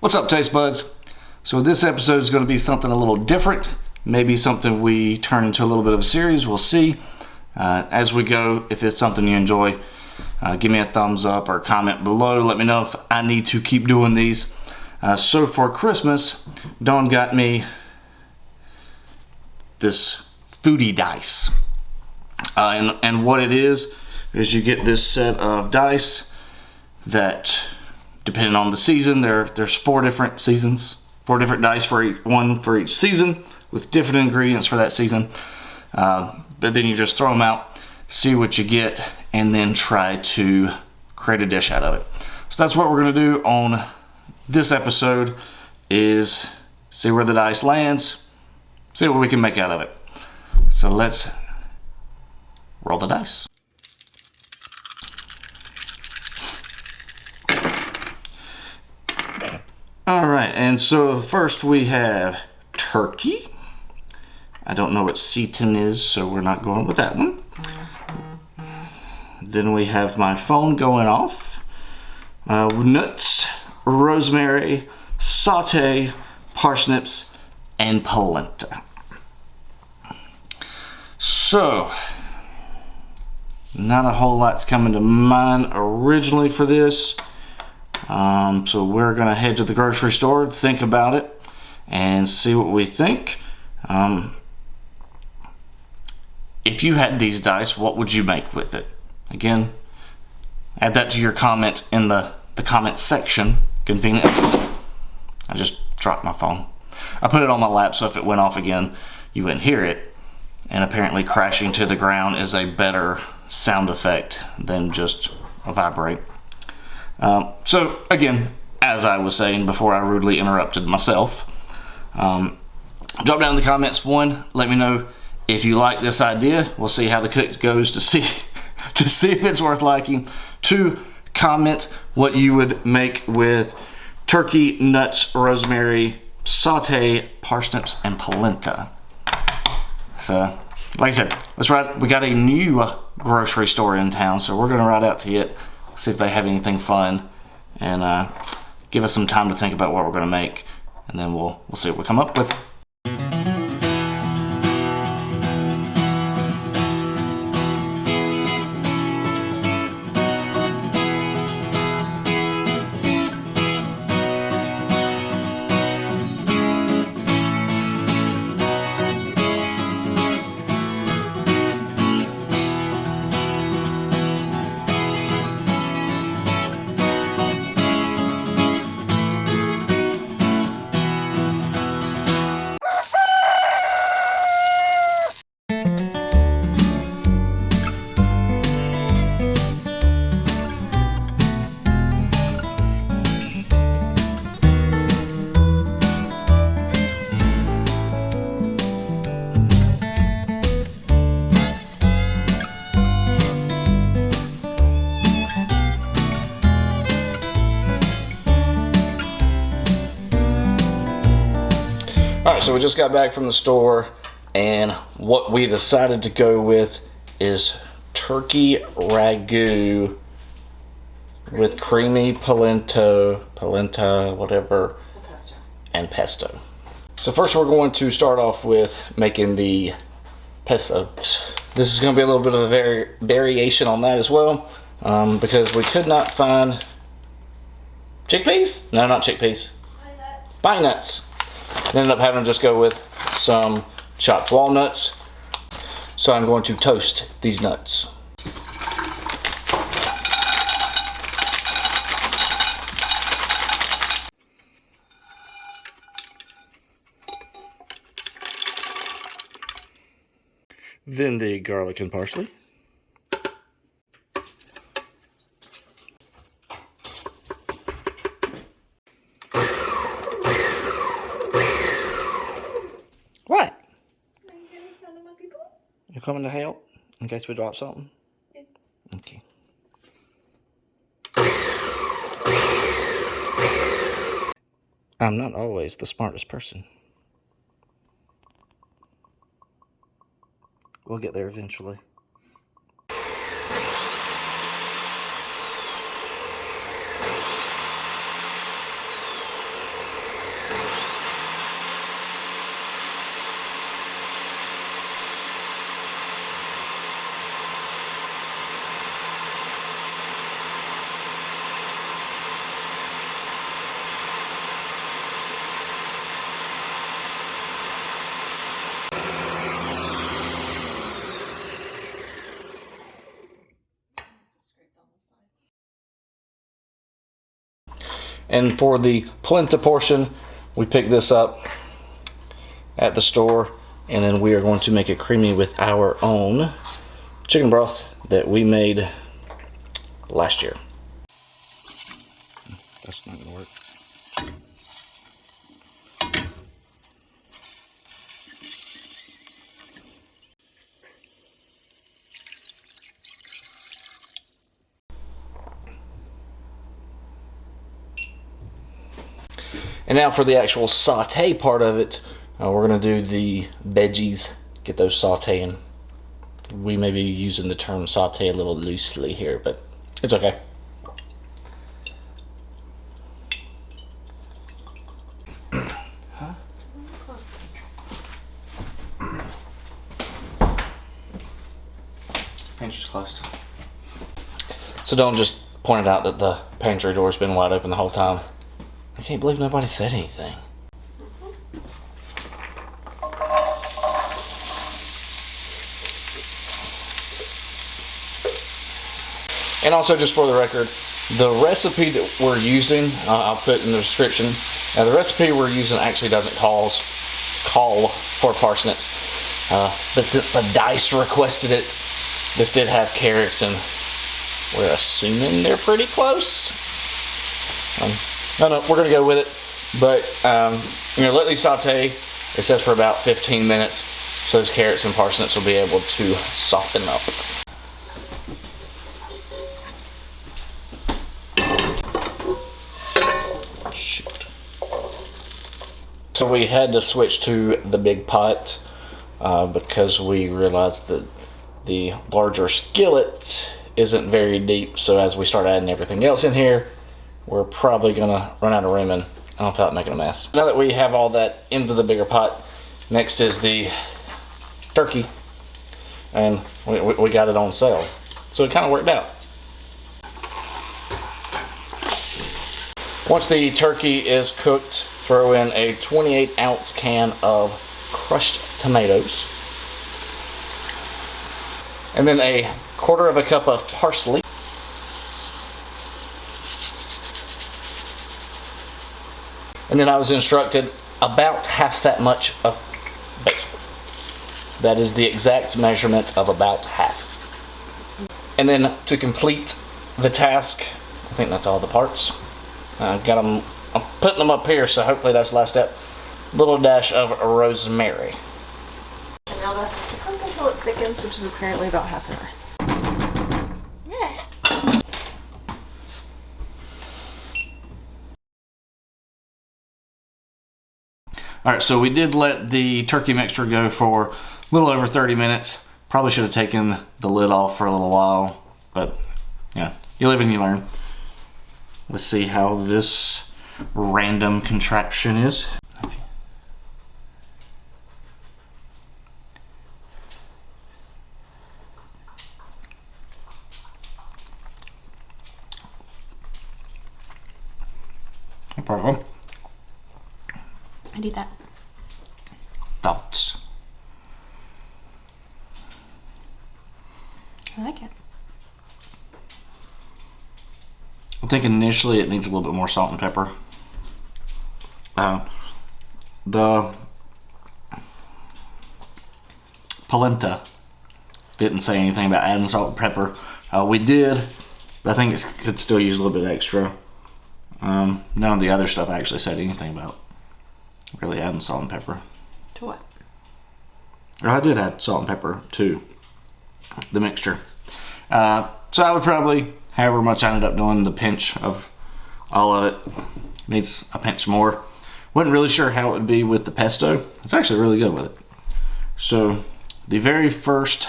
What's up, taste buds? So this episode is going to be something a little different, maybe something we turn into a little bit of a series. We'll see as we go. If it's something you enjoy, give me a thumbs up or comment below. Let me know if I need to keep doing these. So for Christmas, Dawn got me this Foodie Dice, and what it is you get this set of dice that, depending on the season, there's 4 different seasons, 4 different dice for each season with different ingredients for that season. But then you just throw them out, see what you get, and then try to create a dish out of it. So that's what we're going to do on this episode, is see where the dice lands, see what we can make out of it. So let's roll the dice. All right, and so first we have turkey. I don't know what Seaton is, so we're not going with that one. Then we have my phone going off. Nuts, rosemary, sauté, parsnips, and polenta. So, not a whole lot's coming to mind originally for this. So we're gonna head to the grocery store, think about it, and see what we think. If you had these dice, what would you make with it? Again, add that to your comment in the comment section. Convenient. I just dropped my phone. I put it on my lap, so if it went off again, you wouldn't hear it. And apparently crashing to the ground is a better sound effect than just a vibrate. So again, as I was saying before I rudely interrupted myself, drop down in the comments. 1, let me know if you like this idea. We'll see how the cook goes to see if it's worth liking. 2, comment what you would make with turkey, nuts, rosemary, sauté, parsnips, and polenta. So, like I said, let's ride. We got a new grocery store in town, so we're gonna ride out to it, see if they have anything fun, and give us some time to think about what we're gonna make, and then we'll see what we come up with. Alright, so we just got back from the store, and what we decided to go with is turkey ragu with creamy polenta, whatever, and pesto. So first we're going to start off with making the pesto. This is going to be a little bit of a variation on that as well, because we could not find chickpeas? No, not chickpeas. Pine nuts. Ended up having to just go with some chopped walnuts. So I'm going to toast these nuts. Then the garlic and parsley. What? Are you gonna send them my people? You coming to help in case we drop something? Yeah. Okay. I'm not always the smartest person. We'll get there eventually. And for the polenta portion, we picked this up at the store, and then we are going to make it creamy with our own chicken broth that we made last year. That's not gonna work. And now for the actual saute part of it, we're gonna do the veggies, get those sauteing. We may be using the term saute a little loosely here, but it's okay. Pantry's closed. So don't just point it out that the pantry door's been wide open the whole time. I can't believe nobody said anything. And also, just for the record, the recipe that we're using, I'll put in the description. Now, the recipe we're using actually doesn't call for parsnips, but since the dice requested it, this did have carrots, and we're assuming they're pretty close. No, we're gonna go with it, but let these saute. It says for about 15 minutes, so those carrots and parsnips will be able to soften up. Shoot. So we had to switch to the big pot because we realized that the larger skillet isn't very deep. So as we start adding everything else in here, we're probably gonna run out of room, and I don't feel like making a mess. Now that we have all that into the bigger pot, next is the turkey, and we got it on sale, so it kind of worked out. Once the turkey is cooked, throw in a 28-ounce can of crushed tomatoes, and then a 1/4 cup of parsley. And then I was instructed about half that much of basil. So that is the exact measurement of about half. And then to complete the task, I think that's all the parts. Got them. I'm putting them up here, so hopefully that's the last step. Little dash of rosemary. And now that has to cook until it thickens, which is apparently about half an hour. Alright, so we did let the turkey mixture go for a little over 30 minutes. Probably should have taken the lid off for a little while, but yeah, you live and you learn. Let's see how this random contraption is. No problem. I'd eat that. Thoughts? I like it. I think initially it needs a little bit more salt and pepper. The polenta didn't say anything about adding salt and pepper. We did, but I think it could still use a little bit extra. None of the other stuff actually said anything about really adding salt and pepper. To what? Or I did add salt and pepper to the mixture. So I would probably, however much I ended up doing, the pinch of all of it. Needs a pinch more. Wasn't really sure how it would be with the pesto. It's actually really good with it. So the very first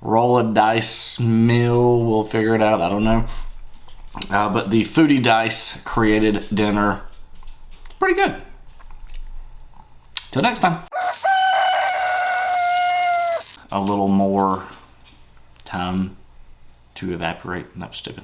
roll of dice meal, we'll figure it out, I don't know. But the Foodie Dice created dinner, pretty good. Till next time. A little more time to evaporate. That was stupid.